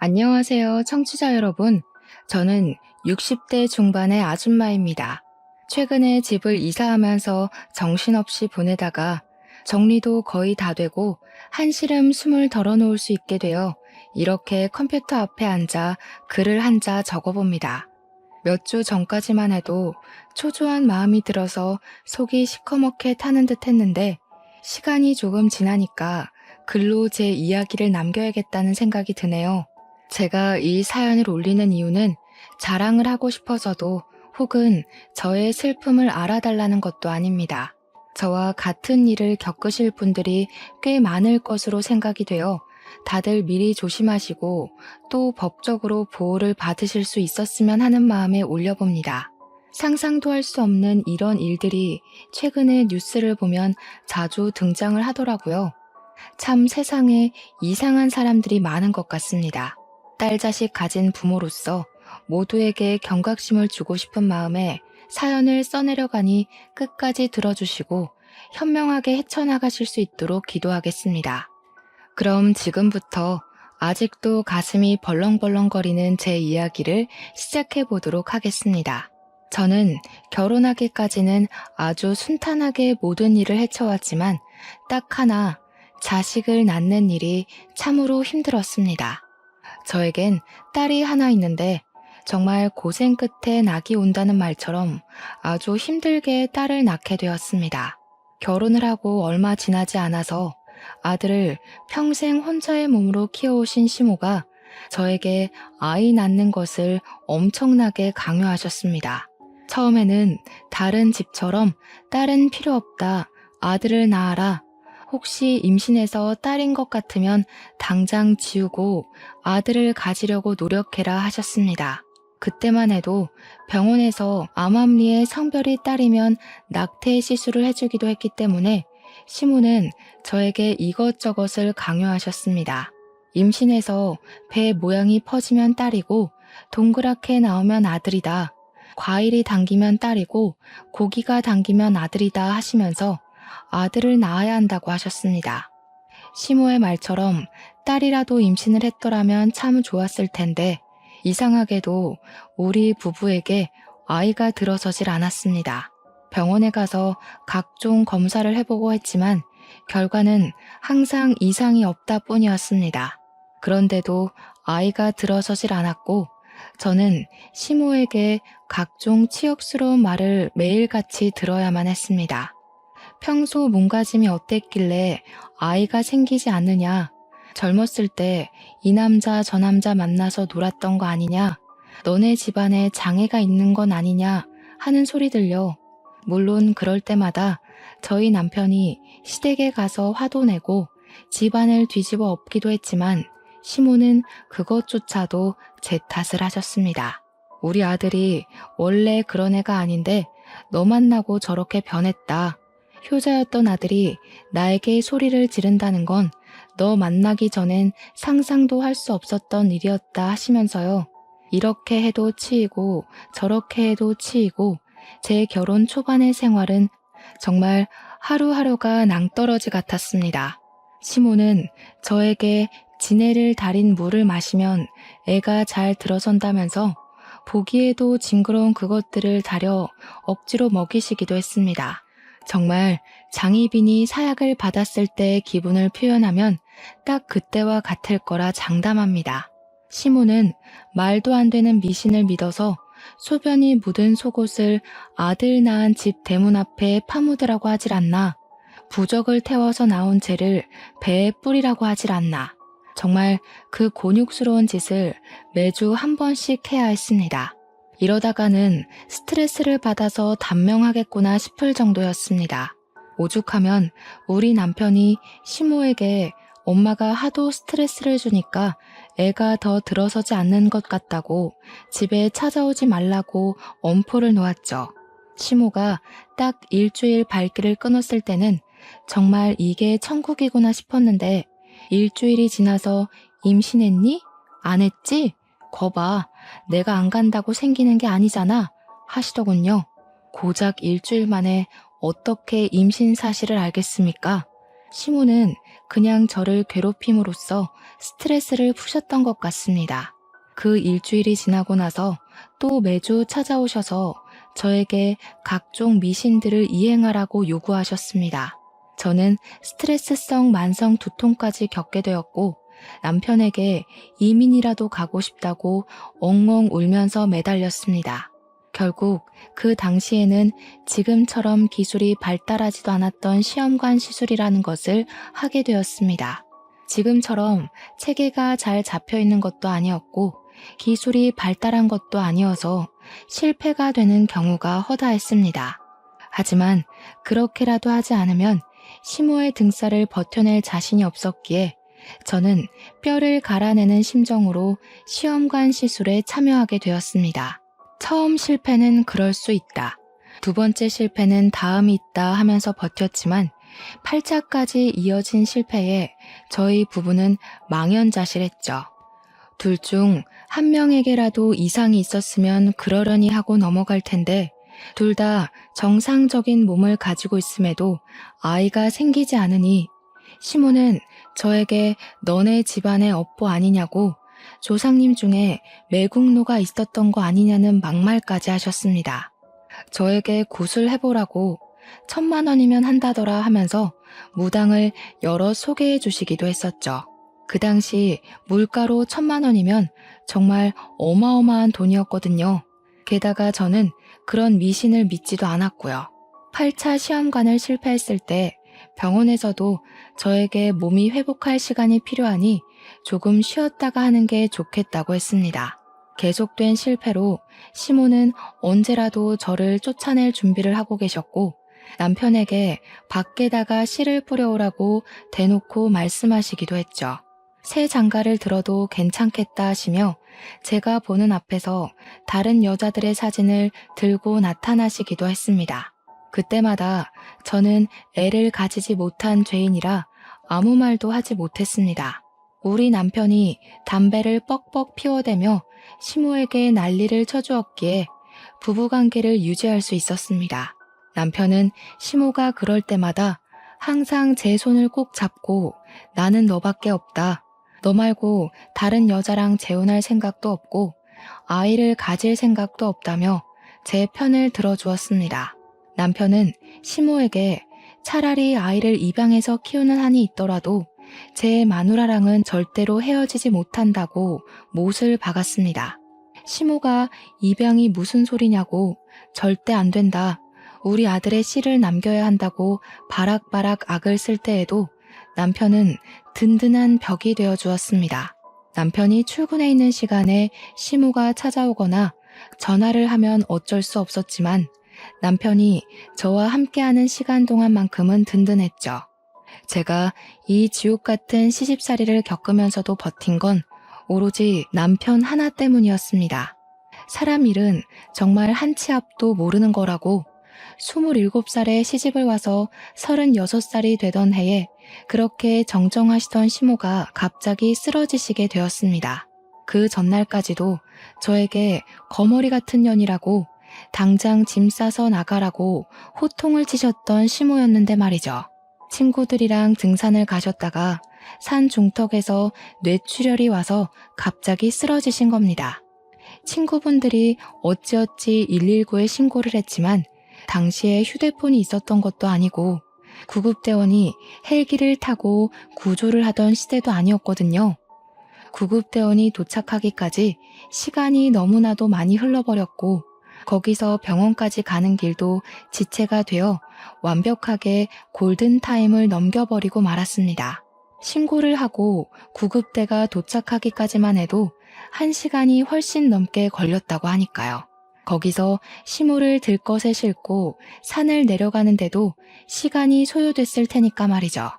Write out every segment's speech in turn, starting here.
안녕하세요, 청취자 여러분. 저는 60대 중반의 아줌마입니다. 최근에 집을 이사하면서 정신없이 보내다가 정리도 거의 다 되고 한시름 숨을 덜어놓을 수 있게 되어 이렇게 컴퓨터 앞에 앉아 글을 한 자 적어봅니다. 몇 주 전까지만 해도 초조한 마음이 들어서 속이 시커멓게 타는 듯 했는데 시간이 조금 지나니까 글로 제 이야기를 남겨야겠다는 생각이 드네요. 제가 이 사연을 올리는 이유는 자랑을 하고 싶어서도 혹은 저의 슬픔을 알아달라는 것도 아닙니다. 저와 같은 일을 겪으실 분들이 꽤 많을 것으로 생각이 되어 다들 미리 조심하시고 또 법적으로 보호를 받으실 수 있었으면 하는 마음에 올려봅니다. 상상도 할 수 없는 이런 일들이 최근에 뉴스를 보면 자주 등장을 하더라고요. 참 세상에 이상한 사람들이 많은 것 같습니다. 딸 자식 가진 부모로서 모두에게 경각심을 주고 싶은 마음에 사연을 써내려가니 끝까지 들어주시고 현명하게 헤쳐나가실 수 있도록 기도하겠습니다. 그럼 지금부터 아직도 가슴이 벌렁벌렁거리는 제 이야기를 시작해 보도록 하겠습니다. 저는 결혼하기까지는 아주 순탄하게 모든 일을 헤쳐왔지만 딱 하나 자식을 낳는 일이 참으로 힘들었습니다. 저에겐 딸이 하나 있는데 정말 고생 끝에 낙이 온다는 말처럼 아주 힘들게 딸을 낳게 되었습니다. 결혼을 하고 얼마 지나지 않아서 아들을 평생 혼자의 몸으로 키워오신 시모가 저에게 아이 낳는 것을 엄청나게 강요하셨습니다. 처음에는 다른 집처럼 딸은 필요 없다, 아들을 낳아라, 혹시 임신해서 딸인 것 같으면 당장 지우고 아들을 가지려고 노력해라 하셨습니다. 그때만 해도 병원에서 암암리에 성별이 딸이면 낙태 시술을 해주기도 했기 때문에 시모는 저에게 이것저것을 강요하셨습니다. 임신해서 배 모양이 퍼지면 딸이고 동그랗게 나오면 아들이다. 과일이 당기면 딸이고 고기가 당기면 아들이다 하시면서 아들을 낳아야 한다고 하셨습니다. 시모의 말처럼 딸이라도 임신을 했더라면 참 좋았을 텐데 이상하게도 우리 부부에게 아이가 들어서질 않았습니다. 병원에 가서 각종 검사를 해보고 했지만 결과는 항상 이상이 없다 뿐이었습니다. 그런데도 아이가 들어서질 않았고 저는 시모에게 각종 치욕스러운 말을 매일같이 들어야만 했습니다. 평소 몸가짐이 어땠길래 아이가 생기지 않느냐, 젊었을 때 이 남자 저 남자 만나서 놀았던 거 아니냐, 너네 집안에 장애가 있는 건 아니냐 하는 소리 들려. 물론 그럴 때마다 저희 남편이 시댁에 가서 화도 내고 집안을 뒤집어 엎기도 했지만 시모는 그것조차도 제 탓을 하셨습니다. 우리 아들이 원래 그런 애가 아닌데 너 만나고 저렇게 변했다. 효자였던 아들이 나에게 소리를 지른다는 건 너 만나기 전엔 상상도 할 수 없었던 일이었다 하시면서요. 이렇게 해도 치이고 저렇게 해도 치이고 제 결혼 초반의 생활은 정말 하루하루가 낭떠러지 같았습니다. 시모는 저에게 지네를 달인 물을 마시면 애가 잘 들어선다면서 보기에도 징그러운 그것들을 다려 억지로 먹이시기도 했습니다. 정말 장희빈이 사약을 받았을 때의 기분을 표현하면 딱 그때와 같을 거라 장담합니다. 시모는 말도 안 되는 미신을 믿어서 소변이 묻은 속옷을 아들 낳은 집 대문 앞에 파묻으라고 하질 않나, 부적을 태워서 나온 재를 배에 뿌리라고 하질 않나, 정말 그 곤욕스러운 짓을 매주 한 번씩 해야 했습니다. 이러다가는 스트레스를 받아서 단명하겠구나 싶을 정도였습니다. 오죽하면 우리 남편이 시모에게 엄마가 하도 스트레스를 주니까 애가 더 들어서지 않는 것 같다고 집에 찾아오지 말라고 엄포를 놓았죠. 시모가 딱 일주일 발길을 끊었을 때는 정말 이게 천국이구나 싶었는데 일주일이 지나서 임신했니? 안 했지? 거봐, 내가 안 간다고 생기는 게 아니잖아 하시더군요. 고작 일주일 만에 어떻게 임신 사실을 알겠습니까? 시모는 그냥 저를 괴롭힘으로써 스트레스를 푸셨던 것 같습니다. 그 일주일이 지나고 나서 또 매주 찾아오셔서 저에게 각종 미신들을 이행하라고 요구하셨습니다. 저는 스트레스성 만성 두통까지 겪게 되었고 남편에게 이민이라도 가고 싶다고 엉엉 울면서 매달렸습니다. 결국 그 당시에는 지금처럼 기술이 발달하지도 않았던 시험관 시술이라는 것을 하게 되었습니다. 지금처럼 체계가 잘 잡혀 있는 것도 아니었고 기술이 발달한 것도 아니어서 실패가 되는 경우가 허다했습니다. 하지만 그렇게라도 하지 않으면 시모의 등살을 버텨낼 자신이 없었기에 저는 뼈를 갈아내는 심정으로 시험관 시술에 참여하게 되었습니다. 처음 실패는 그럴 수 있다. 두 번째 실패는 다음이 있다 하면서 버텼지만 8차까지 이어진 실패에 저희 부부는 망연자실했죠. 둘 중 한 명에게라도 이상이 있었으면 그러려니 하고 넘어갈 텐데 둘 다 정상적인 몸을 가지고 있음에도 아이가 생기지 않으니 시모는 저에게 너네 집안의 업보 아니냐고 조상님 중에 매국노가 있었던 거 아니냐는 막말까지 하셨습니다. 저에게 굿을 해보라고 1,000,000원이면 한다더라 하면서 무당을 여러 소개해 주시기도 했었죠. 그 당시 물가로 1,000,000원이면 정말 어마어마한 돈이었거든요. 게다가 저는 그런 미신을 믿지도 않았고요. 8차 시험관을 실패했을 때 병원에서도 저에게 몸이 회복할 시간이 필요하니 조금 쉬었다가 하는 게 좋겠다고 했습니다. 계속된 실패로 시모는 언제라도 저를 쫓아낼 준비를 하고 계셨고 남편에게 밖에다가 씨를 뿌려오라고 대놓고 말씀하시기도 했죠. 새 장가를 들어도 괜찮겠다 하시며 제가 보는 앞에서 다른 여자들의 사진을 들고 나타나시기도 했습니다. 그때마다 저는 애를 가지지 못한 죄인이라 아무 말도 하지 못했습니다. 우리 남편이 담배를 뻑뻑 피워대며 시모에게 난리를 쳐주었기에 부부관계를 유지할 수 있었습니다. 남편은 시모가 그럴 때마다 항상 제 손을 꼭 잡고 나는 너밖에 없다. 너 말고 다른 여자랑 재혼할 생각도 없고 아이를 가질 생각도 없다며 제 편을 들어주었습니다. 남편은 시모에게 차라리 아이를 입양해서 키우는 한이 있더라도 제 마누라랑은 절대로 헤어지지 못한다고 못을 박았습니다. 시모가 입양이 무슨 소리냐고 절대 안 된다. 우리 아들의 씨를 남겨야 한다고 바락바락 악을 쓸 때에도 남편은 든든한 벽이 되어 주었습니다. 남편이 출근해 있는 시간에 시모가 찾아오거나 전화를 하면 어쩔 수 없었지만 남편이 저와 함께하는 시간 동안만큼은 든든했죠. 제가 이 지옥 같은 시집살이를 겪으면서도 버틴 건 오로지 남편 하나 때문이었습니다. 사람 일은 정말 한 치 앞도 모르는 거라고 27살에 시집을 와서 36살이 되던 해에 그렇게 정정하시던 시모가 갑자기 쓰러지시게 되었습니다. 그 전날까지도 저에게 거머리 같은 년이라고 당장 짐 싸서 나가라고 호통을 치셨던 시모였는데 말이죠. 친구들이랑 등산을 가셨다가 산 중턱에서 뇌출혈이 와서 갑자기 쓰러지신 겁니다. 친구분들이 어찌어찌 119에 신고를 했지만 당시에 휴대폰이 있었던 것도 아니고 구급대원이 헬기를 타고 구조를 하던 시대도 아니었거든요. 구급대원이 도착하기까지 시간이 너무나도 많이 흘러버렸고 거기서 병원까지 가는 길도 지체가 되어 완벽하게 골든타임을 넘겨버리고 말았습니다. 신고를 하고 구급대가 도착하기까지만 해도 1시간이 훨씬 넘게 걸렸다고 하니까요. 거기서 시모를 들것에 싣고 산을 내려가는데도 시간이 소요됐을 테니까 말이죠.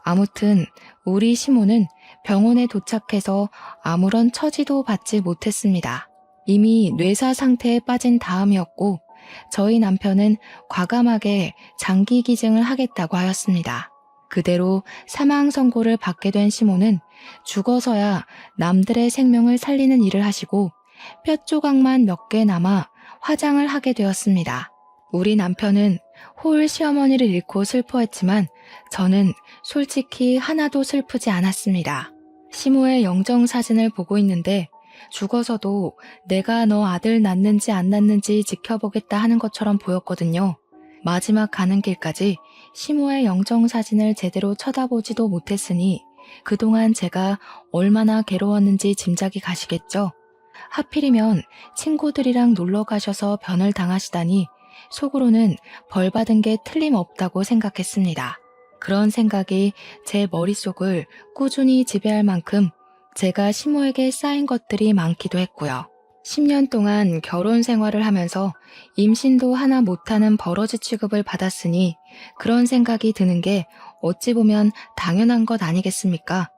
아무튼 우리 시모는 병원에 도착해서 아무런 처지도 받지 못했습니다. 이미 뇌사 상태에 빠진 다음이었고 저희 남편은 과감하게 장기 기증을 하겠다고 하였습니다. 그대로 사망 선고를 받게 된 시모는 죽어서야 남들의 생명을 살리는 일을 하시고 뼈 조각만 몇 개 남아 화장을 하게 되었습니다. 우리 남편은 호울 시어머니를 잃고 슬퍼했지만 저는 솔직히 하나도 슬프지 않았습니다. 시모의 영정사진을 보고 있는데 죽어서도 내가 너 아들 낳는지 안 낳는지 지켜보겠다 하는 것처럼 보였거든요. 마지막 가는 길까지 시모의 영정사진을 제대로 쳐다보지도 못했으니 그동안 제가 얼마나 괴로웠는지 짐작이 가시겠죠. 하필이면 친구들이랑 놀러 가셔서 변을 당하시다니 속으로는 벌 받은 게 틀림없다고 생각했습니다. 그런 생각이 제 머릿속을 꾸준히 지배할 만큼 제가 시모에게 쌓인 것들이 많기도 했고요. 10년 동안 결혼 생활을 하면서 임신도 하나 못하는 버러지 취급을 받았으니 그런 생각이 드는 게 어찌 보면 당연한 것 아니겠습니까?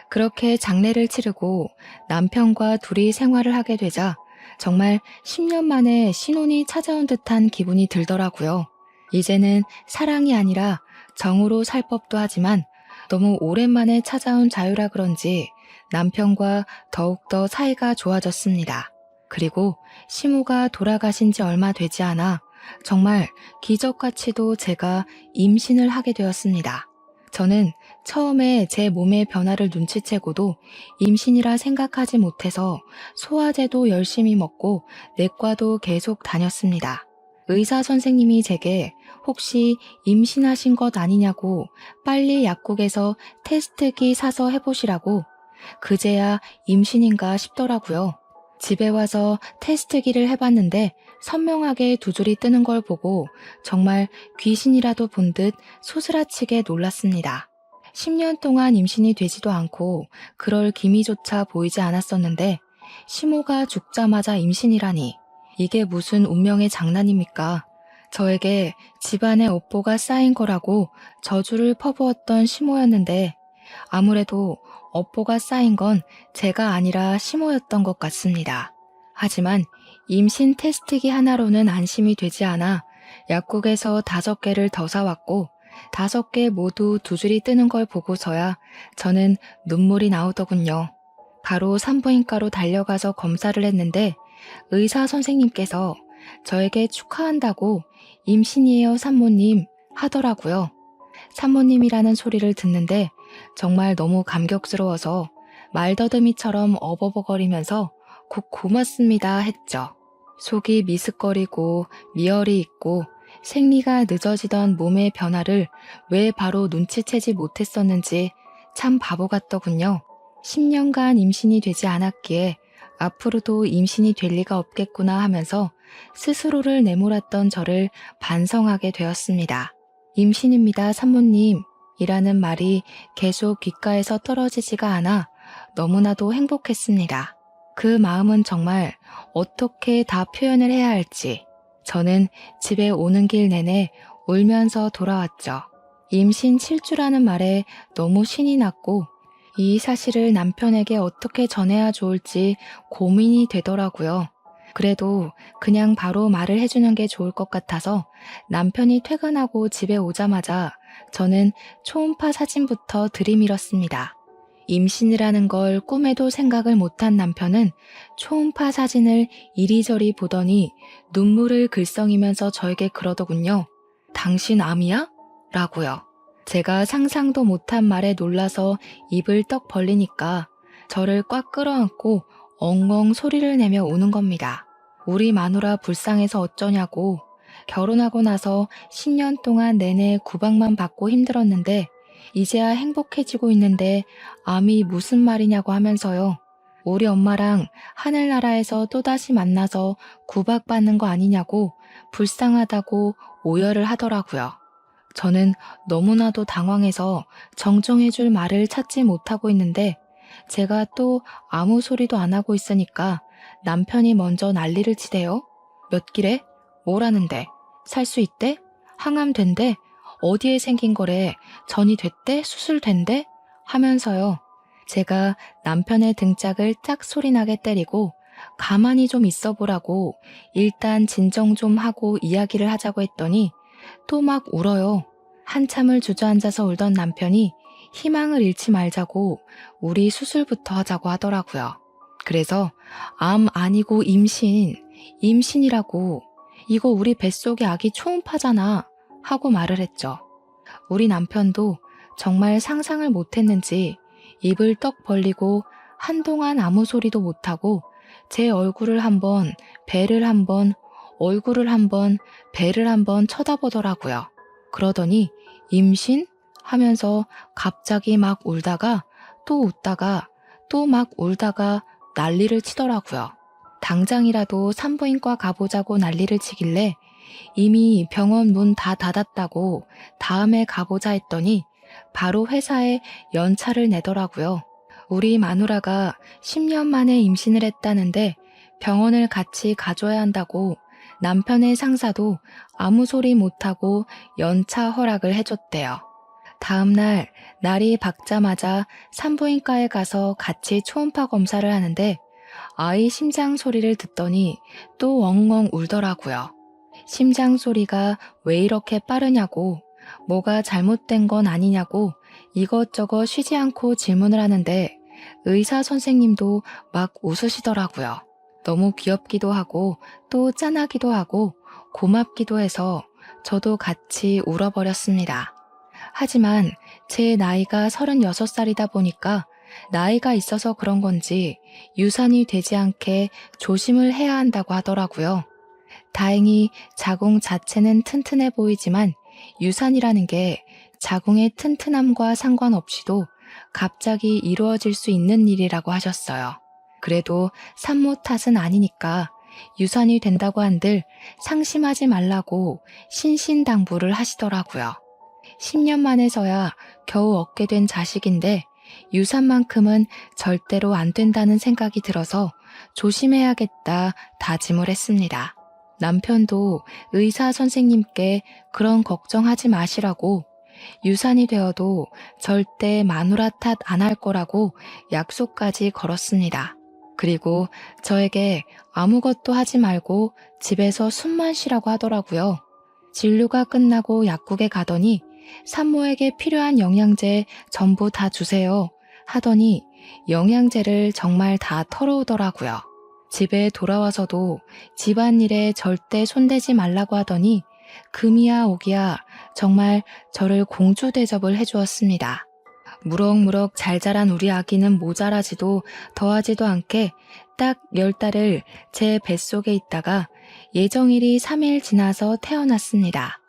그렇게 장례를 치르고 남편과 둘이 생활을 하게 되자 정말 10년 만에 신혼이 찾아온 듯한 기분이 들더라고요. 이제는 사랑이 아니라 정으로 살 법도 하지만 너무 오랜만에 찾아온 자유라 그런지 남편과 더욱더 사이가 좋아졌습니다. 그리고 시모가 돌아가신 지 얼마 되지 않아 정말 기적같이도 제가 임신을 하게 되었습니다. 저는 처음에 제 몸의 변화를 눈치채고도 임신이라 생각하지 못해서 소화제도 열심히 먹고 내과도 계속 다녔습니다. 의사 선생님이 제게 혹시 임신하신 것 아니냐고 빨리 약국에서 테스트기 사서 해보시라고 그제야 임신인가 싶더라고요. 집에 와서 테스트기를 해봤는데 선명하게 두 줄이 뜨는 걸 보고 정말 귀신이라도 본 듯 소스라치게 놀랐습니다. 10년 동안 임신이 되지도 않고 그럴 기미조차 보이지 않았었는데 시모가 죽자마자 임신이라니 이게 무슨 운명의 장난입니까? 저에게 집안에 업보가 쌓인 거라고 저주를 퍼부었던 시모였는데 아무래도 업보가 쌓인 건 제가 아니라 시모였던 것 같습니다. 하지만 임신 테스트기 하나로는 안심이 되지 않아 약국에서 5개를 더 사왔고 5개 모두 두 줄이 뜨는 걸 보고서야 저는 눈물이 나오더군요. 바로 산부인과로 달려가서 검사를 했는데 의사 선생님께서 저에게 축하한다고 임신이에요 산모님 하더라고요. 산모님이라는 소리를 듣는데 정말 너무 감격스러워서 말더듬이처럼 어버버거리면서 곧 고맙습니다 했죠. 속이 미스거리고 미열이 있고 생리가 늦어지던 몸의 변화를 왜 바로 눈치채지 못했었는지 참 바보 같더군요. 10년간 임신이 되지 않았기에 앞으로도 임신이 될 리가 없겠구나 하면서 스스로를 내몰았던 저를 반성하게 되었습니다. 임신입니다, 산모님. 이라는 말이 계속 귓가에서 떨어지지가 않아 너무나도 행복했습니다. 그 마음은 정말 어떻게 다 표현을 해야 할지 저는 집에 오는 길 내내 울면서 돌아왔죠. 임신 7주라는 말에 너무 신이 났고 이 사실을 남편에게 어떻게 전해야 좋을지 고민이 되더라고요. 그래도 그냥 바로 말을 해주는 게 좋을 것 같아서 남편이 퇴근하고 집에 오자마자 저는 초음파 사진부터 들이밀었습니다. 임신이라는 걸 꿈에도 생각을 못한 남편은 초음파 사진을 이리저리 보더니 눈물을 글썽이면서 저에게 그러더군요. 당신 암이야? 라고요. 제가 상상도 못한 말에 놀라서 입을 떡 벌리니까 저를 꽉 끌어안고 엉엉 소리를 내며 우는 겁니다. 우리 마누라 불쌍해서 어쩌냐고. 결혼하고 나서 10년 동안 내내 구박만 받고 힘들었는데 이제야 행복해지고 있는데 암이 무슨 말이냐고 하면서요. 우리 엄마랑 하늘나라에서 또다시 만나서 구박받는 거 아니냐고 불쌍하다고 오열을 하더라고요. 저는 너무나도 당황해서 정정해줄 말을 찾지 못하고 있는데 제가 또 아무 소리도 안 하고 있으니까 남편이 먼저 난리를 치대요. 몇 길에? 뭐라는데? 살 수 있대? 항암 된대? 어디에 생긴 거래? 전이 됐대? 수술된대? 하면서요. 제가 남편의 등짝을 짝 소리나게 때리고 가만히 좀 있어 보라고 일단 진정 좀 하고 이야기를 하자고 했더니 또 막 울어요. 한참을 주저앉아서 울던 남편이 희망을 잃지 말자고 우리 수술부터 하자고 하더라고요. 그래서 암 아니고 임신이라고. 이거 우리 뱃속의 아기 초음파잖아 하고 말을 했죠. 우리 남편도 정말 상상을 못했는지 입을 떡 벌리고 한동안 아무 소리도 못하고 제 얼굴을 한번, 배를 한번, 얼굴을 한번, 배를 한번 쳐다보더라고요. 그러더니 임신? 하면서 갑자기 막 울다가 또 웃다가 또 막 울다가 난리를 치더라고요. 당장이라도 산부인과 가보자고 난리를 치길래 이미 병원 문 다 닫았다고 다음에 가보자 했더니 바로 회사에 연차를 내더라고요. 우리 마누라가 10년 만에 임신을 했다는데 병원을 같이 가줘야 한다고 남편의 상사도 아무 소리 못하고 연차 허락을 해줬대요. 다음날 날이 밝자마자 산부인과에 가서 같이 초음파 검사를 하는데 아이 심장 소리를 듣더니 또 엉엉 울더라고요. 심장 소리가 왜 이렇게 빠르냐고, 뭐가 잘못된 건 아니냐고 이것저것 쉬지 않고 질문을 하는데 의사 선생님도 막 웃으시더라고요. 너무 귀엽기도 하고 또 짠하기도 하고 고맙기도 해서 저도 같이 울어버렸습니다. 하지만 제 나이가 36살이다 보니까 나이가 있어서 그런 건지 유산이 되지 않게 조심을 해야 한다고 하더라고요. 다행히 자궁 자체는 튼튼해 보이지만 유산이라는 게 자궁의 튼튼함과 상관없이도 갑자기 이루어질 수 있는 일이라고 하셨어요. 그래도 산모 탓은 아니니까 유산이 된다고 한들 상심하지 말라고 신신당부를 하시더라고요. 10년 만에서야 겨우 얻게 된 자식인데 유산만큼은 절대로 안 된다는 생각이 들어서 조심해야겠다 다짐을 했습니다. 남편도 의사 선생님께 그런 걱정하지 마시라고 유산이 되어도 절대 마누라 탓 안 할 거라고 약속까지 걸었습니다. 그리고 저에게 아무것도 하지 말고 집에서 숨만 쉬라고 하더라고요. 진료가 끝나고 약국에 가더니 산모에게 필요한 영양제 전부 다 주세요 하더니 영양제를 정말 다 털어오더라고요. 집에 돌아와서도 집안일에 절대 손대지 말라고 하더니 금이야 오기야 정말 저를 공주 대접을 해주었습니다. 무럭무럭 잘 자란 우리 아기는 모자라지도 더하지도 않게 딱 10달을 제 뱃속에 있다가 예정일이 3일 지나서 태어났습니다.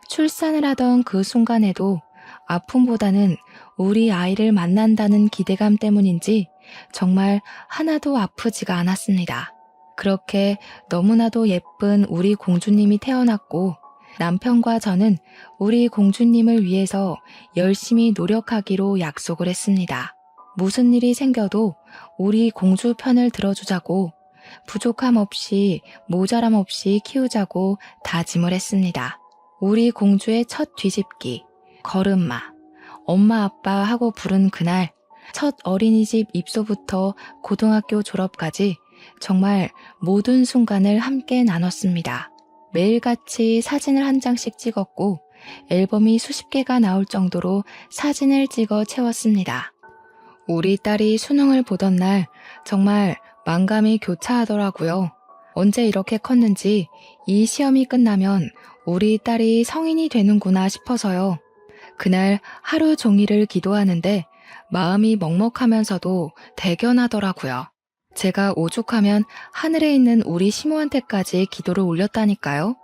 출산을 하던 그 순간에도 아픔보다는 우리 아이를 만난다는 기대감 때문인지 정말 하나도 아프지가 않았습니다. 그렇게 너무나도 예쁜 우리 공주님이 태어났고 남편과 저는 우리 공주님을 위해서 열심히 노력하기로 약속을 했습니다. 무슨 일이 생겨도 우리 공주 편을 들어주자고 부족함 없이 모자람 없이 키우자고 다짐을 했습니다. 우리 공주의 첫 뒤집기, 걸음마, 엄마 아빠 하고 부른 그날 첫 어린이집 입소부터 고등학교 졸업까지 정말 모든 순간을 함께 나눴습니다. 매일같이 사진을 한 장씩 찍었고 앨범이 수십 개가 나올 정도로 사진을 찍어 채웠습니다. 우리 딸이 수능을 보던 날 정말 만감이 교차하더라고요. 언제 이렇게 컸는지 이 시험이 끝나면 우리 딸이 성인이 되는구나 싶어서요. 그날 하루 종일을 기도하는데 마음이 먹먹하면서도 대견하더라고요. 제가 오죽하면 하늘에 있는 우리 시모한테까지 기도를 올렸다니까요.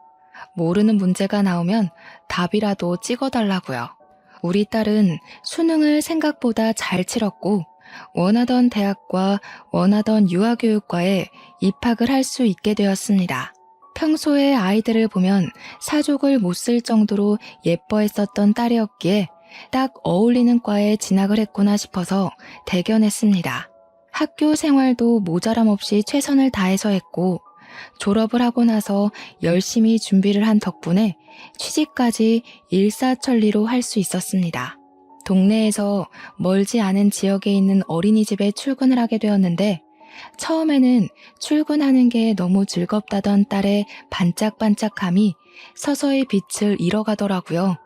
모르는 문제가 나오면 답이라도 찍어달라고요. 우리 딸은 수능을 생각보다 잘 치렀고 원하던 대학과 원하던 유아교육과에 입학을 할 수 있게 되었습니다. 평소에 아이들을 보면 사족을 못 쓸 정도로 예뻐했었던 딸이었기에 딱 어울리는 과에 진학을 했구나 싶어서 대견했습니다. 학교 생활도 모자람 없이 최선을 다해서 했고 졸업을 하고 나서 열심히 준비를 한 덕분에 취직까지 일사천리로 할 수 있었습니다. 동네에서 멀지 않은 지역에 있는 어린이집에 출근을 하게 되었는데 처음에는 출근하는 게 너무 즐겁다던 딸의 반짝반짝함이 서서히 빛을 잃어가더라고요.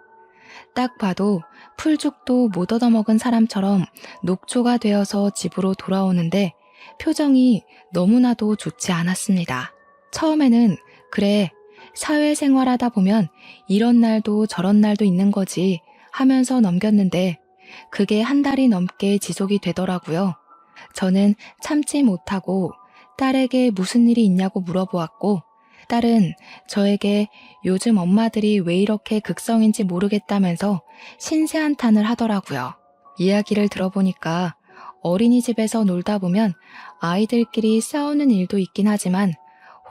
딱 봐도 풀죽도 못 얻어먹은 사람처럼 녹초가 되어서 집으로 돌아오는데 표정이 너무나도 좋지 않았습니다. 처음에는 그래, 사회생활하다 보면 이런 날도 저런 날도 있는 거지 하면서 넘겼는데 그게 한 달이 넘게 지속이 되더라고요. 저는 참지 못하고 딸에게 무슨 일이 있냐고 물어보았고 딸은 저에게 요즘 엄마들이 왜 이렇게 극성인지 모르겠다면서 신세한탄을 하더라고요. 이야기를 들어보니까 어린이집에서 놀다 보면 아이들끼리 싸우는 일도 있긴 하지만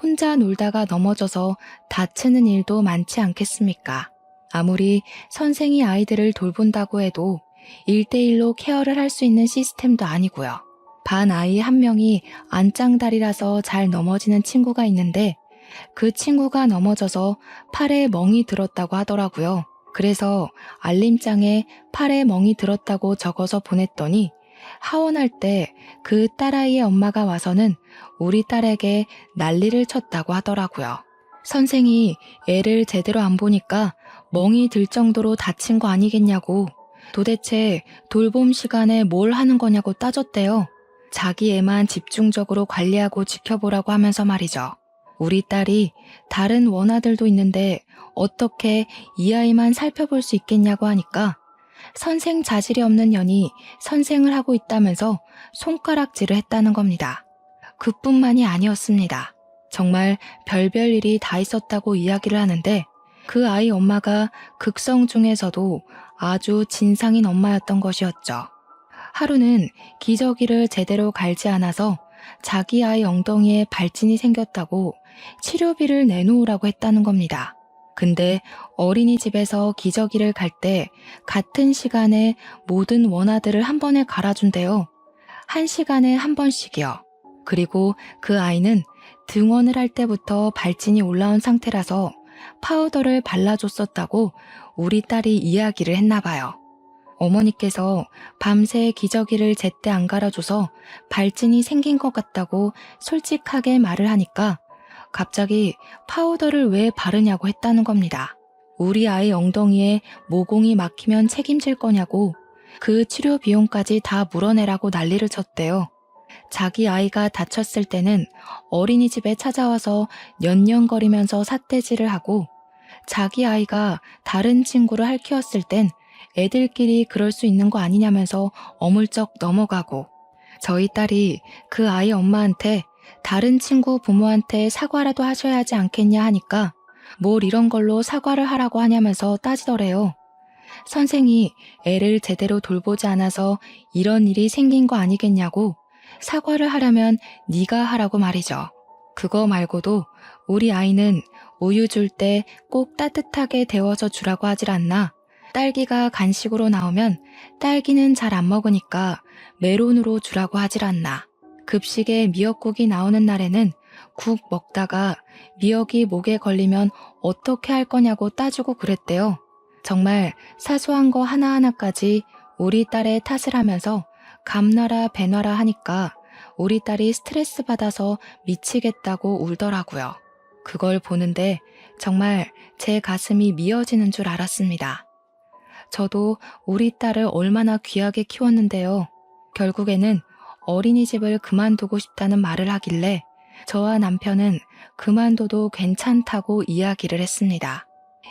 혼자 놀다가 넘어져서 다치는 일도 많지 않겠습니까? 아무리 선생이 아이들을 돌본다고 해도 1대1로 케어를 할 수 있는 시스템도 아니고요. 반 아이 한 명이 안짱다리라서 잘 넘어지는 친구가 있는데 그 친구가 넘어져서 팔에 멍이 들었다고 하더라고요. 그래서 알림장에 팔에 멍이 들었다고 적어서 보냈더니 하원할 때 그 딸아이의 엄마가 와서는 우리 딸에게 난리를 쳤다고 하더라고요. 선생이 애를 제대로 안 보니까 멍이 들 정도로 다친 거 아니겠냐고 도대체 돌봄 시간에 뭘 하는 거냐고 따졌대요. 자기 애만 집중적으로 관리하고 지켜보라고 하면서 말이죠. 우리 딸이 다른 원아들도 있는데 어떻게 이 아이만 살펴볼 수 있겠냐고 하니까 선생 자질이 없는 년이 선생을 하고 있다면서 손가락질을 했다는 겁니다. 그뿐만이 아니었습니다. 정말 별별 일이 다 있었다고 이야기를 하는데 그 아이 엄마가 극성 중에서도 아주 진상인 엄마였던 것이었죠. 하루는 기저귀를 제대로 갈지 않아서 자기 아이 엉덩이에 발진이 생겼다고 치료비를 내놓으라고 했다는 겁니다. 근데 어린이집에서 기저귀를 갈 때 같은 시간에 모든 원아들을 한 번에 갈아준대요. 1시간에 한 번씩이요. 그리고 그 아이는 등원을 할 때부터 발진이 올라온 상태라서 파우더를 발라줬었다고 우리 딸이 이야기를 했나 봐요. 어머니께서 밤새 기저귀를 제때 안 갈아줘서 발진이 생긴 것 같다고 솔직하게 말을 하니까 갑자기 파우더를 왜 바르냐고 했다는 겁니다. 우리 아이 엉덩이에 모공이 막히면 책임질 거냐고 그 치료 비용까지 다 물어내라고 난리를 쳤대요. 자기 아이가 다쳤을 때는 어린이집에 찾아와서 년년거리면서 삿대질을 하고 자기 아이가 다른 친구를 핥히었을 땐 애들끼리 그럴 수 있는 거 아니냐면서 어물쩍 넘어가고 저희 딸이 그 아이 엄마한테 다른 친구 부모한테 사과라도 하셔야 하지 않겠냐 하니까 뭘 이런 걸로 사과를 하라고 하냐면서 따지더래요. 선생이 애를 제대로 돌보지 않아서 이런 일이 생긴 거 아니겠냐고 사과를 하려면 네가 하라고 말이죠. 그거 말고도 우리 아이는 우유 줄 때 꼭 따뜻하게 데워서 주라고 하질 않나. 딸기가 간식으로 나오면 딸기는 잘 안 먹으니까 메론으로 주라고 하질 않나. 급식에 미역국이 나오는 날에는 국 먹다가 미역이 목에 걸리면 어떻게 할 거냐고 따지고 그랬대요. 정말 사소한 거 하나하나까지 우리 딸의 탓을 하면서 감나라 배나라 하니까 우리 딸이 스트레스 받아서 미치겠다고 울더라고요. 그걸 보는데 정말 제 가슴이 미어지는 줄 알았습니다. 저도 우리 딸을 얼마나 귀하게 키웠는데요. 결국에는 어린이집을 그만두고 싶다는 말을 하길래 저와 남편은 그만둬도 괜찮다고 이야기를 했습니다.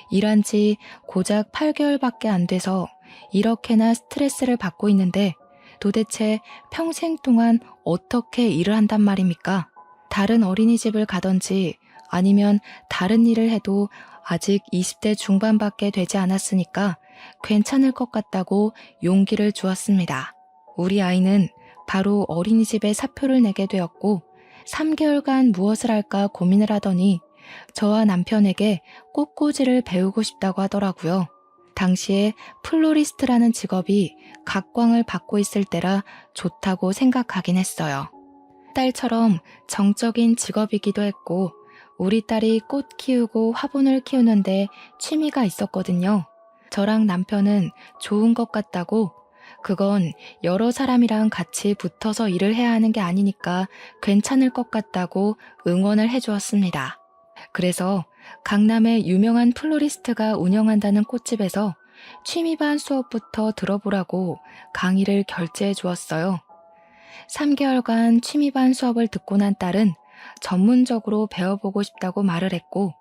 일한 지 고작 8개월밖에 안 돼서 이렇게나 스트레스를 받고 있는데 도대체 평생 동안 어떻게 일을 한단 말입니까? 다른 어린이집을 가든지 아니면 다른 일을 해도 아직 20대 중반밖에 되지 않았으니까 괜찮을 것 같다고 용기를 주었습니다. 우리 아이는 바로 어린이집에 사표를 내게 되었고 3개월간 무엇을 할까 고민을 하더니 저와 남편에게 꽃꽂이를 배우고 싶다고 하더라고요. 당시에 플로리스트라는 직업이 각광을 받고 있을 때라 좋다고 생각하긴 했어요. 딸처럼 정적인 직업이기도 했고 우리 딸이 꽃 키우고 화분을 키우는데 취미가 있었거든요. 저랑 남편은 좋은 것 같다고 그건 여러 사람이랑 같이 붙어서 일을 해야 하는 게 아니니까 괜찮을 것 같다고 응원을 해주었습니다. 그래서 강남의 유명한 플로리스트가 운영한다는 꽃집에서 취미반 수업부터 들어보라고 강의를 결제해 주었어요. 3개월간 취미반 수업을 듣고 난 딸은 전문적으로 배워보고 싶다고 말을 했고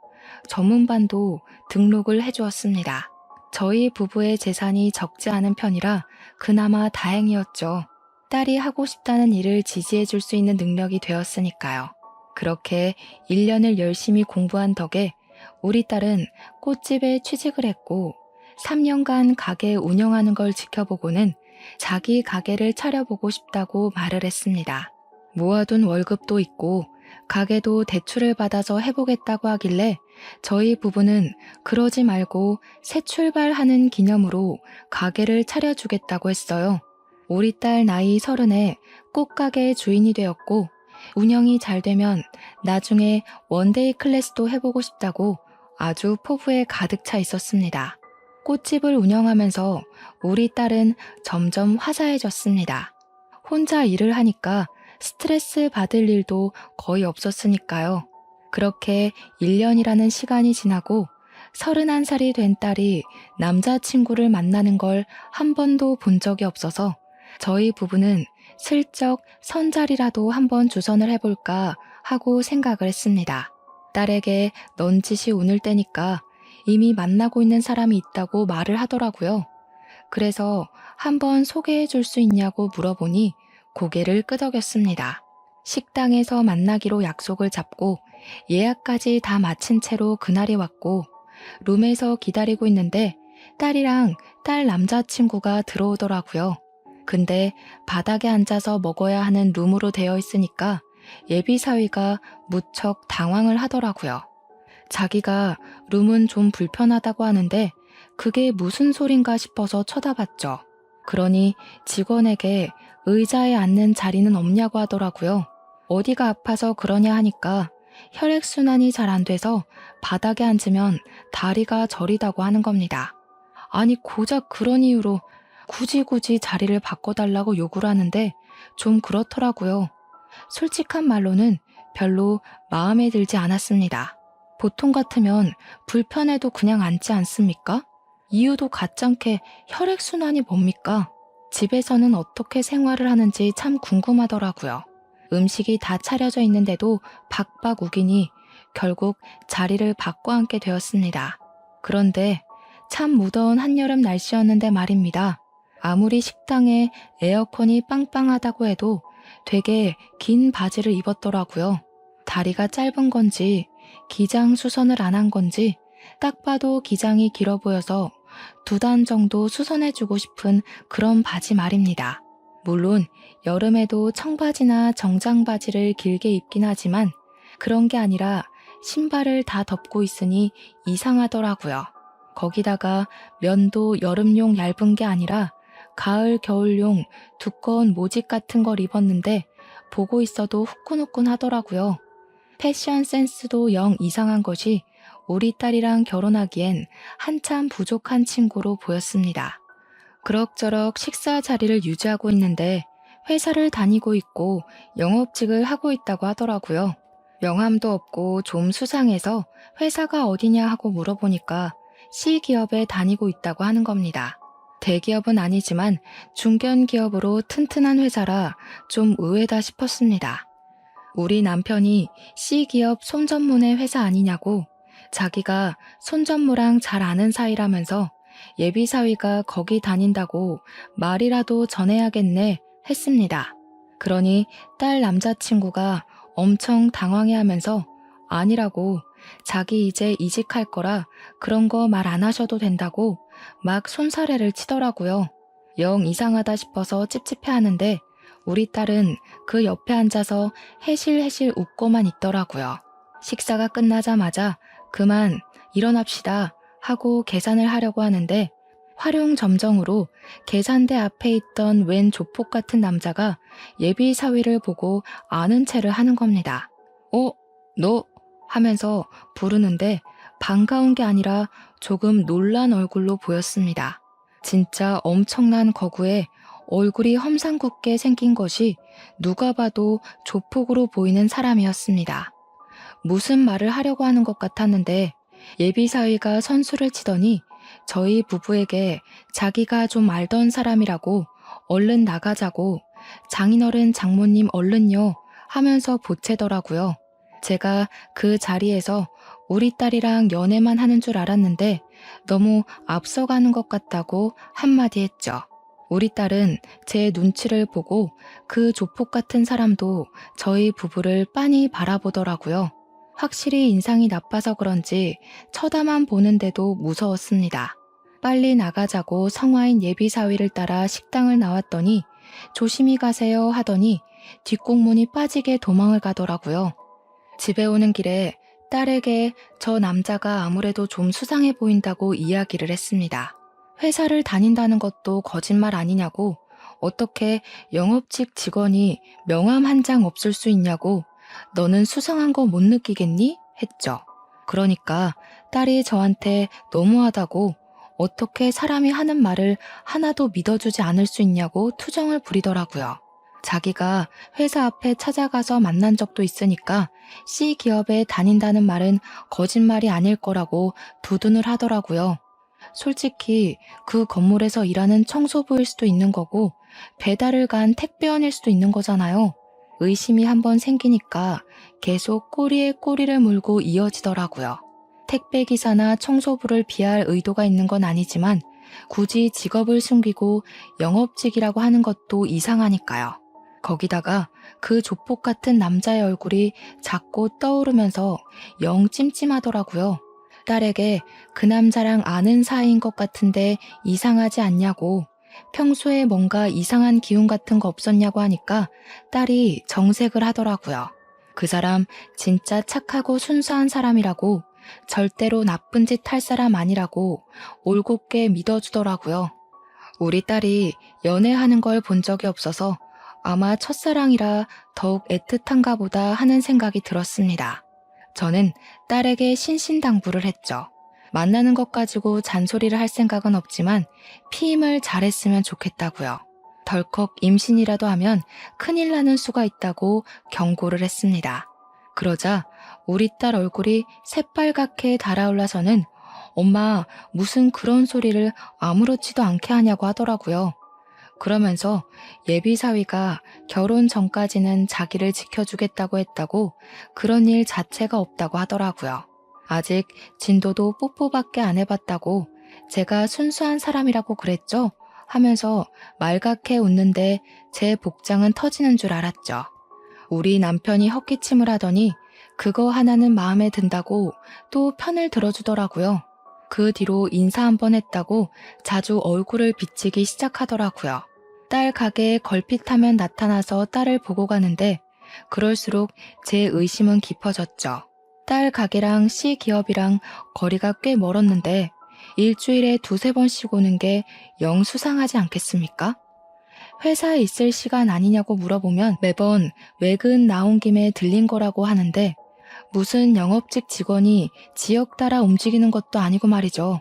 전문반도 등록을 해주었습니다. 저희 부부의 재산이 적지 않은 편이라 그나마 다행이었죠. 딸이 하고 싶다는 일을 지지해줄 수 있는 능력이 되었으니까요. 그렇게 1년을 열심히 공부한 덕에 우리 딸은 꽃집에 취직을 했고 3년간 가게 운영하는 걸 지켜보고는 자기 가게를 차려보고 싶다고 말을 했습니다. 모아둔 월급도 있고 가게도 대출을 받아서 해보겠다고 하길래 저희 부부는 그러지 말고 새 출발하는 기념으로 가게를 차려주겠다고 했어요. 우리 딸 나이 30에 꽃가게 주인이 되었고 운영이 잘 되면 나중에 원데이 클래스도 해보고 싶다고 아주 포부에 가득 차 있었습니다. 꽃집을 운영하면서 우리 딸은 점점 화사해졌습니다. 혼자 일을 하니까 스트레스 받을 일도 거의 없었으니까요. 그렇게 1년이라는 시간이 지나고 31살이 된 딸이 남자친구를 만나는 걸 한 번도 본 적이 없어서 저희 부부는 슬쩍 선자리라도 한번 주선을 해볼까 하고 생각을 했습니다. 딸에게 넌짓이 운을 떼니까 이미 만나고 있는 사람이 있다고 말을 하더라고요. 그래서 한번 소개해 줄 수 있냐고 물어보니 고개를 끄덕였습니다. 식당에서 만나기로 약속을 잡고 예약까지 다 마친 채로 그날이 왔고 룸에서 기다리고 있는데 딸이랑 딸 남자친구가 들어오더라고요. 근데 바닥에 앉아서 먹어야 하는 룸으로 되어 있으니까 예비사위가 무척 당황을 하더라고요. 자기가 룸은 좀 불편하다고 하는데 그게 무슨 소린가 싶어서 쳐다봤죠. 그러니 직원에게 의자에 앉는 자리는 없냐고 하더라고요. 어디가 아파서 그러냐 하니까 혈액순환이 잘 안 돼서 바닥에 앉으면 다리가 저리다고 하는 겁니다. 아니 고작 그런 이유로 굳이 자리를 바꿔달라고 요구를 하는데 좀 그렇더라고요. 솔직한 말로는 별로 마음에 들지 않았습니다. 보통 같으면 불편해도 그냥 앉지 않습니까? 이유도 가짱게 혈액순환이 뭡니까? 집에서는 어떻게 생활을 하는지 참 궁금하더라고요. 음식이 다 차려져 있는데도 박박 우기니 결국 자리를 바꿔 앉게 되었습니다. 그런데 참 무더운 한여름 날씨였는데 말입니다. 아무리 식당에 에어컨이 빵빵하다고 해도 되게 긴 바지를 입었더라고요. 다리가 짧은 건지 기장 수선을 안 한 건지 딱 봐도 기장이 길어 보여서 2단 정도 수선해주고 싶은 그런 바지 말입니다. 물론 여름에도 청바지나 정장바지를 길게 입긴 하지만 그런 게 아니라 신발을 다 덮고 있으니 이상하더라고요. 거기다가 면도 여름용 얇은 게 아니라 가을 겨울용 두꺼운 모직 같은 걸 입었는데 보고 있어도 후끈후끈 하더라고요. 패션 센스도 영 이상한 것이 우리 딸이랑 결혼하기엔 한참 부족한 친구로 보였습니다. 그럭저럭 식사 자리를 유지하고 있는데 회사를 다니고 있고 영업직을 하고 있다고 하더라고요. 명함도 없고 좀 수상해서 회사가 어디냐 하고 물어보니까 C기업에 다니고 있다고 하는 겁니다. 대기업은 아니지만 중견기업으로 튼튼한 회사라 좀 의외다 싶었습니다. 우리 남편이 C기업 손전문의 회사 아니냐고 자기가 손전무랑 잘 아는 사이라면서 예비사위가 거기 다닌다고 말이라도 전해야겠네 했습니다. 그러니 딸 남자친구가 엄청 당황해하면서 아니라고 자기 이제 이직할 거라 그런 거 말 안 하셔도 된다고 막 손사래를 치더라고요. 영 이상하다 싶어서 찝찝해하는데 우리 딸은 그 옆에 앉아서 해실해실 웃고만 있더라고요. 식사가 끝나자마자 그만 일어납시다 하고 계산을 하려고 하는데 활용점정으로 계산대 앞에 있던 웬 조폭 같은 남자가 예비 사위를 보고 아는 체를 하는 겁니다. 너? 하면서 부르는데 반가운 게 아니라 조금 놀란 얼굴로 보였습니다. 진짜 엄청난 거구에 얼굴이 험상궂게 생긴 것이 누가 봐도 조폭으로 보이는 사람이었습니다. 무슨 말을 하려고 하는 것 같았는데 예비사위가 선수를 치더니 저희 부부에게 자기가 좀 알던 사람이라고 얼른 나가자고 장인어른 장모님 얼른요 하면서 보채더라고요. 제가 그 자리에서 우리 딸이랑 연애만 하는 줄 알았는데 너무 앞서가는 것 같다고 한마디 했죠. 우리 딸은 제 눈치를 보고 그 조폭 같은 사람도 저희 부부를 빤히 바라보더라고요. 확실히 인상이 나빠서 그런지 쳐다만 보는데도 무서웠습니다. 빨리 나가자고 성화인 예비사위를 따라 식당을 나왔더니 조심히 가세요 하더니 뒷공문이 빠지게 도망을 가더라고요. 집에 오는 길에 딸에게 저 남자가 아무래도 좀 수상해 보인다고 이야기를 했습니다. 회사를 다닌다는 것도 거짓말 아니냐고, 어떻게 영업직 직원이 명함 한 장 없을 수 있냐고, 너는 수상한 거 못 느끼겠니? 했죠. 그러니까 딸이 저한테 너무하다고, 어떻게 사람이 하는 말을 하나도 믿어주지 않을 수 있냐고 투정을 부리더라고요. 자기가 회사 앞에 찾아가서 만난 적도 있으니까 C 기업에 다닌다는 말은 거짓말이 아닐 거라고 두둔을 하더라고요. 솔직히 그 건물에서 일하는 청소부일 수도 있는 거고 배달을 간 택배원일 수도 있는 거잖아요. 의심이 한번 생기니까 계속 꼬리에 꼬리를 물고 이어지더라고요. 택배기사나 청소부를 비할 의도가 있는 건 아니지만 굳이 직업을 숨기고 영업직이라고 하는 것도 이상하니까요. 거기다가 그 조폭 같은 남자의 얼굴이 자꾸 떠오르면서 영 찜찜하더라고요. 딸에게 그 남자랑 아는 사이인 것 같은데 이상하지 않냐고, 평소에 뭔가 이상한 기운 같은 거 없었냐고 하니까 딸이 정색을 하더라고요. 그 사람 진짜 착하고 순수한 사람이라고, 절대로 나쁜 짓 할 사람 아니라고 올곧게 믿어주더라고요. 우리 딸이 연애하는 걸 본 적이 없어서 아마 첫사랑이라 더욱 애틋한가 보다 하는 생각이 들었습니다. 저는 딸에게 신신당부를 했죠. 만나는 것 가지고 잔소리를 할 생각은 없지만 피임을 잘했으면 좋겠다고요. 덜컥 임신이라도 하면 큰일 나는 수가 있다고 경고를 했습니다. 그러자 우리 딸 얼굴이 새빨갛게 달아올라서는 엄마 무슨 그런 소리를 아무렇지도 않게 하냐고 하더라고요. 그러면서 예비사위가 결혼 전까지는 자기를 지켜주겠다고 했다고 그런 일 자체가 없다고 하더라고요. 아직 진도도 뽀뽀밖에 안 해봤다고 제가 순수한 사람이라고 그랬죠? 하면서 말갛게 웃는데 제 복장은 터지는 줄 알았죠. 우리 남편이 헛기침을 하더니 그거 하나는 마음에 든다고 또 편을 들어주더라고요. 그 뒤로 인사 한번 했다고 자주 얼굴을 비치기 시작하더라고요. 딸 가게에 걸핏하면 나타나서 딸을 보고 가는데 그럴수록 제 의심은 깊어졌죠. 딸 가게랑 C 기업이랑 거리가 꽤 멀었는데 일주일에 2~3번씩 오는 게 영 수상하지 않겠습니까? 회사에 있을 시간 아니냐고 물어보면 매번 외근 나온 김에 들린 거라고 하는데 무슨 영업직 직원이 지역 따라 움직이는 것도 아니고 말이죠.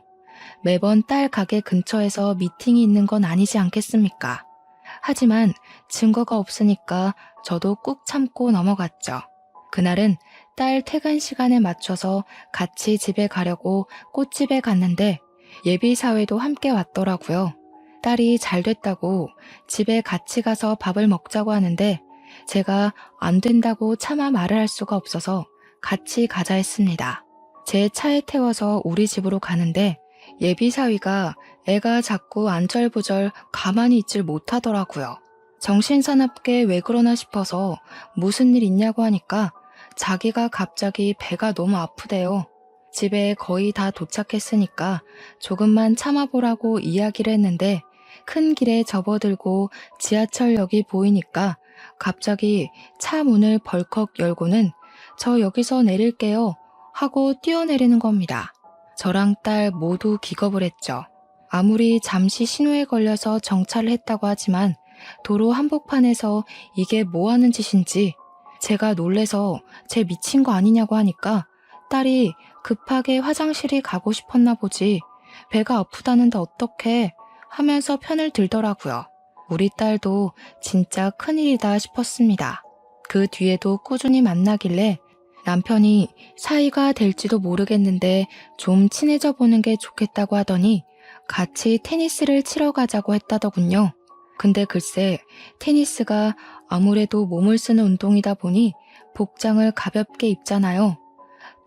매번 딸 가게 근처에서 미팅이 있는 건 아니지 않겠습니까? 하지만 증거가 없으니까 저도 꾹 참고 넘어갔죠. 그날은 딸 퇴근 시간에 맞춰서 같이 집에 가려고 꽃집에 갔는데 예비사회도 함께 왔더라고요. 딸이 잘 됐다고 집에 같이 가서 밥을 먹자고 하는데 제가 안 된다고 차마 말을 할 수가 없어서 같이 가자 했습니다. 제 차에 태워서 우리 집으로 가는데 예비사위가 애가 자꾸 안절부절 가만히 있질 못하더라고요. 정신사납게 왜 그러나 싶어서 무슨 일 있냐고 하니까 자기가 갑자기 배가 너무 아프대요. 집에 거의 다 도착했으니까 조금만 참아보라고 이야기를 했는데 큰 길에 접어들고 지하철역이 보이니까 갑자기 차 문을 벌컥 열고는 저 여기서 내릴게요 하고 뛰어내리는 겁니다. 저랑 딸 모두 기겁을 했죠. 아무리 잠시 신호에 걸려서 정차를 했다고 하지만 도로 한복판에서 이게 뭐 하는 짓인지 제가 놀래서 쟤 미친 거 아니냐고 하니까 딸이 급하게 화장실이 가고 싶었나 보지 배가 아프다는데 어떡해 하면서 편을 들더라고요. 우리 딸도 진짜 큰일이다 싶었습니다. 그 뒤에도 꾸준히 만나길래 남편이 사이가 될지도 모르겠는데 좀 친해져 보는 게 좋겠다고 하더니 같이 테니스를 치러 가자고 했다더군요. 근데 글쎄 테니스가 아무래도 몸을 쓰는 운동이다 보니 복장을 가볍게 입잖아요.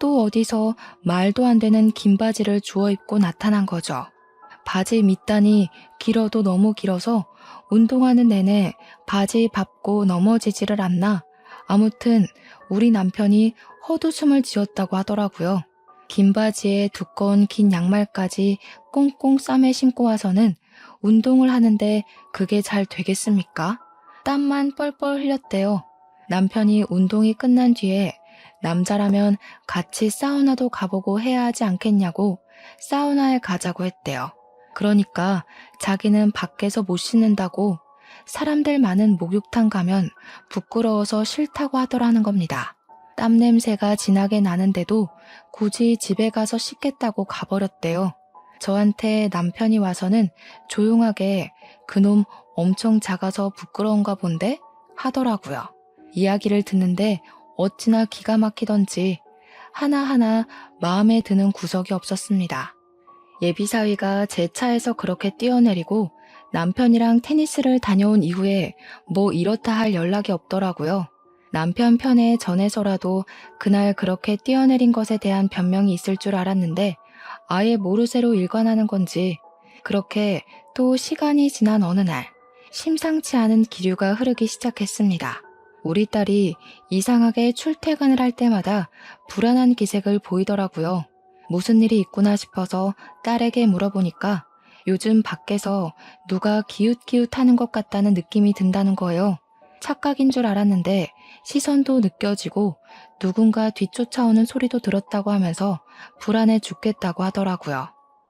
또 어디서 말도 안 되는 긴 바지를 주워 입고 나타난 거죠. 바지 밑단이 길어도 너무 길어서 운동하는 내내 바지 밟고 넘어지지를 않나. 아무튼 우리 남편이 헛웃음을 지었다고 하더라고요. 긴 바지에 두꺼운 긴 양말까지 꽁꽁 싸매 신고 와서는 운동을 하는데 그게 잘 되겠습니까? 땀만 뻘뻘 흘렸대요. 남편이 운동이 끝난 뒤에 남자라면 같이 사우나도 가보고 해야 하지 않겠냐고 사우나에 가자고 했대요. 그러니까 자기는 밖에서 못 씻는다고, 사람들 많은 목욕탕 가면 부끄러워서 싫다고 하더라는 겁니다. 땀 냄새가 진하게 나는데도 굳이 집에 가서 씻겠다고 가버렸대요. 저한테 남편이 와서는 조용하게 "그놈 엄청 작아서 부끄러운가 본데?" 하더라고요. 이야기를 듣는데 어찌나 기가 막히던지 하나하나 마음에 드는 구석이 없었습니다. 예비사위가 제 차에서 그렇게 뛰어내리고 남편이랑 테니스를 다녀온 이후에 뭐 이렇다 할 연락이 없더라고요. 남편 편에 전해서라도 그날 그렇게 뛰어내린 것에 대한 변명이 있을 줄 알았는데 아예 모르쇠로 일관하는 건지, 그렇게 또 시간이 지난 어느 날 심상치 않은 기류가 흐르기 시작했습니다. 우리 딸이 이상하게 출퇴근을 할 때마다 불안한 기색을 보이더라고요. 무슨 일이 있구나 싶어서 딸에게 물어보니까 요즘 밖에서 누가 기웃기웃하는 것 같다는 느낌이 든다는 거예요. 착각인 줄 알았는데 시선도 느껴지고 누군가 뒤쫓아오는 소리도 들었다고 하면서 불안해 죽겠다고 하더라고요.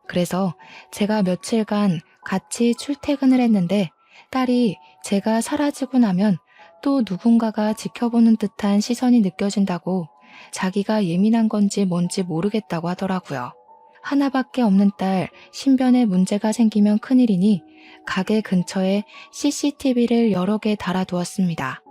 그래서 제가 며칠간 같이 출퇴근을 했는데 딸이 제가 사라지고 나면 또 누군가가 지켜보는 듯한 시선이 느껴진다고, 자기가 예민한 건지 뭔지 모르겠다고 하더라고요. 하나밖에 없는 딸 신변에 문제가 생기면 큰일이니 가게 근처에 CCTV를 여러 개 달아두었습니다.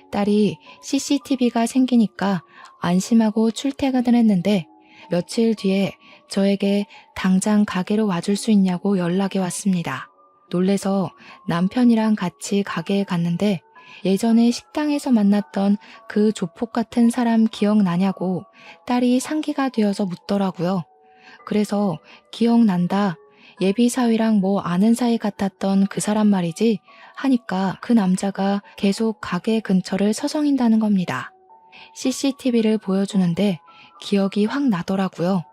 딸이 CCTV가 생기니까 안심하고 출퇴근을 했는데 며칠 뒤에 저에게 당장 가게로 와줄 수 있냐고 연락이 왔습니다. 놀래서 남편이랑 같이 가게에 갔는데 예전에 식당에서 만났던 그 조폭 같은 사람 기억나냐고 딸이 상기가 되어서 묻더라고요. 그래서 "기억난다. 예비사위랑 뭐 아는 사이 같았던 그 사람 말이지?" 하니까 그 남자가 계속 가게 근처를 서성인다는 겁니다. CCTV를 보여주는데 기억이 확 나더라고요.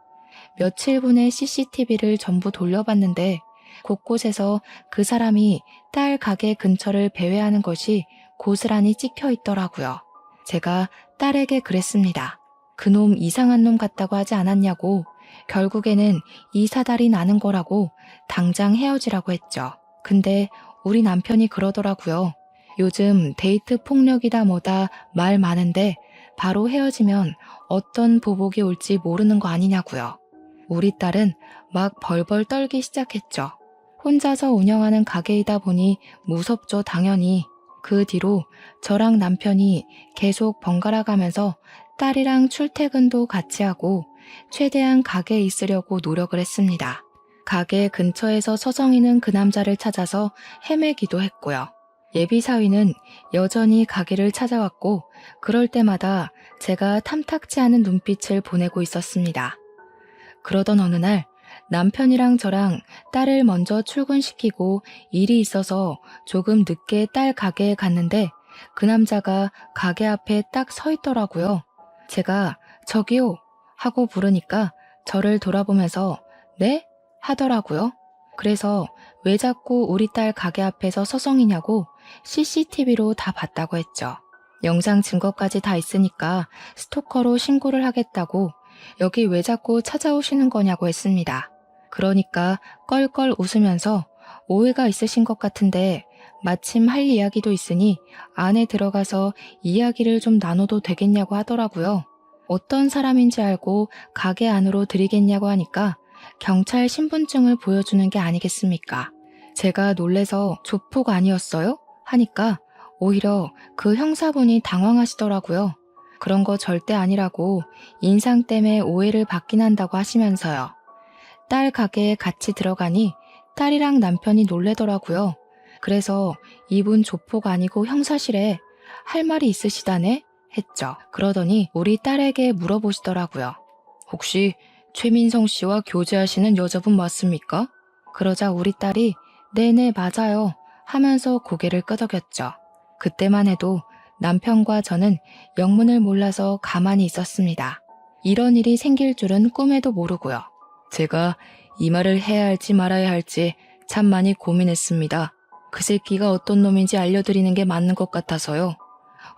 며칠 분의 CCTV를 전부 돌려봤는데 곳곳에서 그 사람이 딸 가게 근처를 배회하는 것이 고스란히 찍혀 있더라고요. 제가 딸에게 그랬습니다. "그놈 이상한 놈 같다고 하지 않았냐고. 결국에는 이 사달이 나는 거라고 당장 헤어지라고 했죠." 근데 우리 남편이 그러더라고요. "요즘 데이트 폭력이다 뭐다 말 많은데 바로 헤어지면 어떤 보복이 올지 모르는 거 아니냐고요. 우리 딸은 막 벌벌 떨기 시작했죠. 혼자서 운영하는 가게이다 보니 무섭죠, 당연히. 그 뒤로 저랑 남편이 계속 번갈아 가면서 딸이랑 출퇴근도 같이 하고 최대한 가게에 있으려고 노력을 했습니다. 가게 근처에서 서성이는 그 남자를 찾아서 헤매기도 했고요. 예비사위는 여전히 가게를 찾아왔고 그럴 때마다 제가 탐탁지 않은 눈빛을 보내고 있었습니다. 그러던 어느 날 남편이랑 저랑 딸을 먼저 출근시키고 일이 있어서 조금 늦게 딸 가게에 갔는데 그 남자가 가게 앞에 딱 서 있더라고요. 제가 "저기요" 하고 부르니까 저를 돌아보면서 "네?" 하더라고요. 그래서 왜 자꾸 우리 딸 가게 앞에서 서성이냐고 CCTV로 다 봤다고 했죠. 영상 증거까지 다 있으니까 스토커로 신고를 하겠다고 "여기 왜 자꾸 찾아오시는 거냐고 했습니다. 그러니까 껄껄 웃으면서 "오해가 있으신 것 같은데 마침 할 이야기도 있으니 안에 들어가서 이야기를 좀 나눠도 되겠냐고 하더라고요. 어떤 사람인지 알고 가게 안으로 들이겠냐고 하니까 경찰 신분증을 보여주는 게 아니겠습니까? 제가 놀래서 "조폭 아니었어요?" 하니까 오히려 그 형사분이 당황하시더라고요. 그런 거 절대 아니라고, 인상 때문에 오해를 받긴 한다고 하시면서요. 딸 가게에 같이 들어가니 딸이랑 남편이 놀래더라고요. 그래서 "이분 조폭 아니고 형사실에 할 말이 있으시다네?" 했죠. 그러더니 우리 딸에게 물어보시더라고요. 혹시 최민성 씨와 교제하시는 여자분 맞습니까? 그러자 우리 딸이 네네 맞아요 하면서 고개를 끄덕였죠. 그때만 해도 남편과 저는 영문을 몰라서 가만히 있었습니다. 이런 일이 생길 줄은 꿈에도 모르고요. 제가 이 말을 해야 할지 말아야 할지 참 많이 고민했습니다. 그 새끼가 어떤 놈인지 알려드리는 게 맞는 것 같아서요.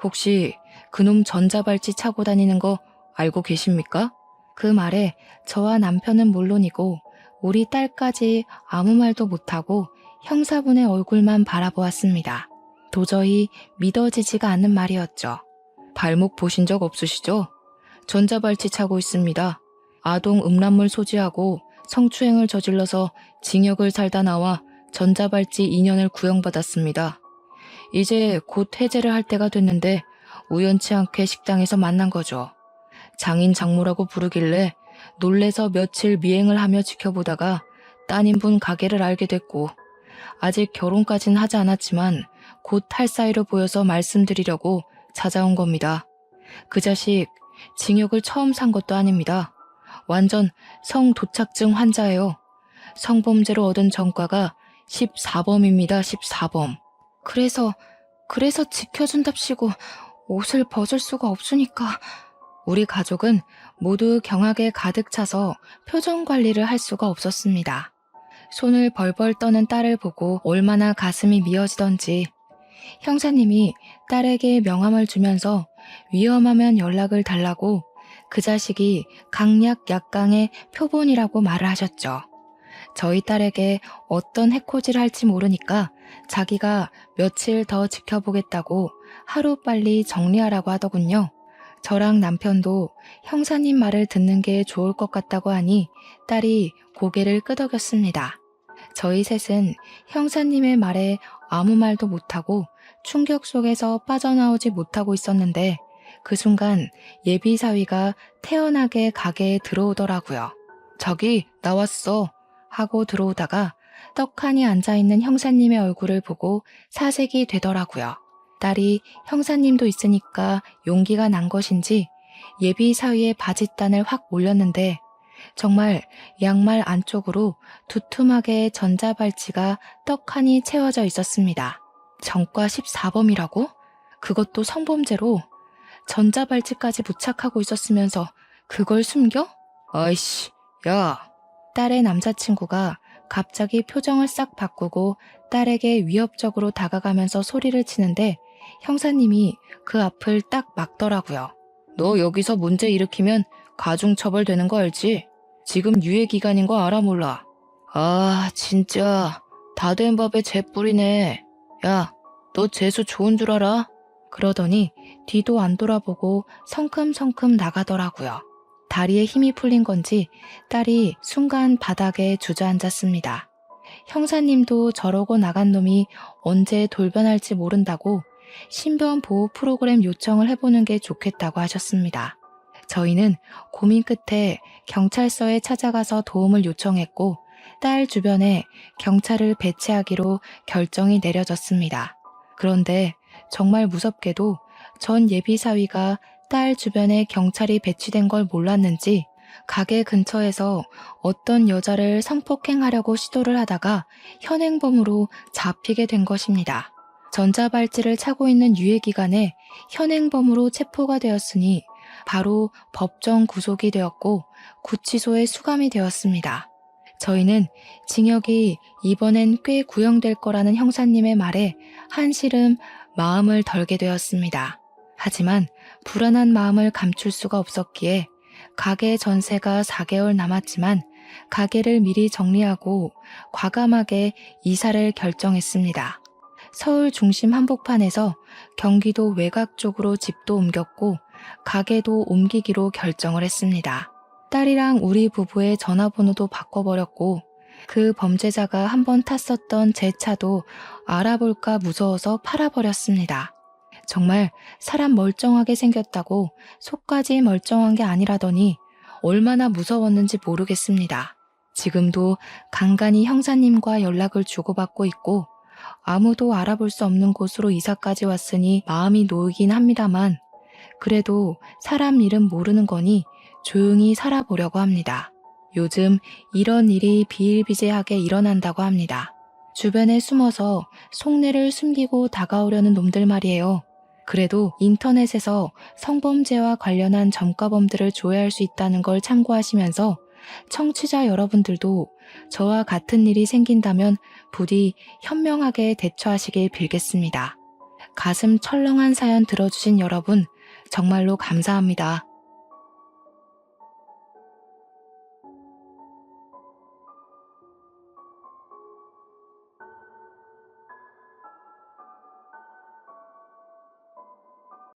혹시 그놈 전자발찌 차고 다니는 거 알고 계십니까? 그 말에 저와 남편은 물론이고 우리 딸까지 아무 말도 못하고 형사분의 얼굴만 바라보았습니다. 도저히 믿어지지가 않는 말이었죠. 발목 보신 적 없으시죠? 전자발찌 차고 있습니다. 아동 음란물 소지하고 성추행을 저질러서 징역을 살다 나와 전자발찌 2년을 구형받았습니다. 이제 곧 해제를 할 때가 됐는데 우연치 않게 식당에서 만난 거죠. 장인 장모라고 부르길래 놀래서 며칠 미행을 하며 지켜보다가 따님분 가게를 알게 됐고 아직 결혼까진 하지 않았지만 곧 할 사이로 보여서 말씀드리려고 찾아온 겁니다. 그 자식 징역을 처음 산 것도 아닙니다. 완전 성도착증 환자예요. 성범죄로 얻은 전과가 14범입니다. 14범. 그래서 지켜준답시고 옷을 벗을 수가 없으니까. 우리 가족은 모두 경악에 가득 차서 표정 관리를 할 수가 없었습니다. 손을 벌벌 떠는 딸을 보고 얼마나 가슴이 미어지던지 형사님이 딸에게 명함을 주면서 위험하면 연락을 달라고 그 자식이 강약 약강의 표본이라고 말을 하셨죠. 저희 딸에게 어떤 해코지를 할지 모르니까 자기가 며칠 더 지켜보겠다고 하루빨리 정리하라고 하더군요. 저랑 남편도 형사님 말을 듣는 게 좋을 것 같다고 하니 딸이 고개를 끄덕였습니다. 저희 셋은 형사님의 말에 아무 말도 못하고 충격 속에서 빠져나오지 못하고 있었는데 그 순간 예비사위가 태연하게 가게에 들어오더라고요. 저기 나왔어 하고 들어오다가 떡하니 앉아있는 형사님의 얼굴을 보고 사색이 되더라고요. 딸이 형사님도 있으니까 용기가 난 것인지 예비사위의 바짓단을 확 올렸는데 정말 양말 안쪽으로 두툼하게 전자발찌가 떡하니 채워져 있었습니다. 전과 14범이라고? 그것도 성범죄로 전자발찌까지 부착하고 있었으면서 그걸 숨겨? 아이씨, 야. 딸의 남자친구가 갑자기 표정을 싹 바꾸고 딸에게 위협적으로 다가가면서 소리를 치는데 형사님이 그 앞을 딱 막더라고요. 너 여기서 문제 일으키면 가중처벌 되는 거 알지? 지금 유예기간인 거 알아 몰라? 아 진짜 다 된 밥에 재 뿌리네. 야, 너 재수 좋은 줄 알아? 그러더니 뒤도 안 돌아보고 성큼성큼 나가더라고요. 다리에 힘이 풀린 건지 딸이 순간 바닥에 주저앉았습니다. 형사님도 저러고 나간 놈이 언제 돌변할지 모른다고 신변 보호 프로그램 요청을 해보는 게 좋겠다고 하셨습니다. 저희는 고민 끝에 경찰서에 찾아가서 도움을 요청했고 딸 주변에 경찰을 배치하기로 결정이 내려졌습니다. 그런데 정말 무섭게도 전 예비사위가 딸 주변에 경찰이 배치된 걸 몰랐는지 가게 근처에서 어떤 여자를 성폭행하려고 시도를 하다가 현행범으로 잡히게 된 것입니다. 전자발찌를 차고 있는 유예기간에 현행범으로 체포가 되었으니 바로 법정 구속이 되었고 구치소에 수감이 되었습니다. 저희는 징역이 이번엔 꽤 구형될 거라는 형사님의 말에 한시름 마음을 덜게 되었습니다. 하지만 불안한 마음을 감출 수가 없었기에 가게 전세가 4개월 남았지만 가게를 미리 정리하고 과감하게 이사를 결정했습니다. 서울 중심 한복판에서 경기도 외곽 쪽으로 집도 옮겼고 가게도 옮기기로 결정을 했습니다. 딸이랑 우리 부부의 전화번호도 바꿔버렸고 그 범죄자가 한번 탔었던 제 차도 알아볼까 무서워서 팔아버렸습니다. 정말 사람 멀쩡하게 생겼다고 속까지 멀쩡한 게 아니라더니 얼마나 무서웠는지 모르겠습니다. 지금도 간간히 형사님과 연락을 주고받고 있고 아무도 알아볼 수 없는 곳으로 이사까지 왔으니 마음이 놓이긴 합니다만 그래도 사람 일은 모르는 거니 조용히 살아보려고 합니다. 요즘 이런 일이 비일비재하게 일어난다고 합니다. 주변에 숨어서 속내를 숨기고 다가오려는 놈들 말이에요. 그래도 인터넷에서 성범죄와 관련한 전과범들을 조회할 수 있다는 걸 참고하시면서 청취자 여러분들도 저와 같은 일이 생긴다면 부디 현명하게 대처하시길 빌겠습니다. 가슴 철렁한 사연 들어주신 여러분 정말로 감사합니다.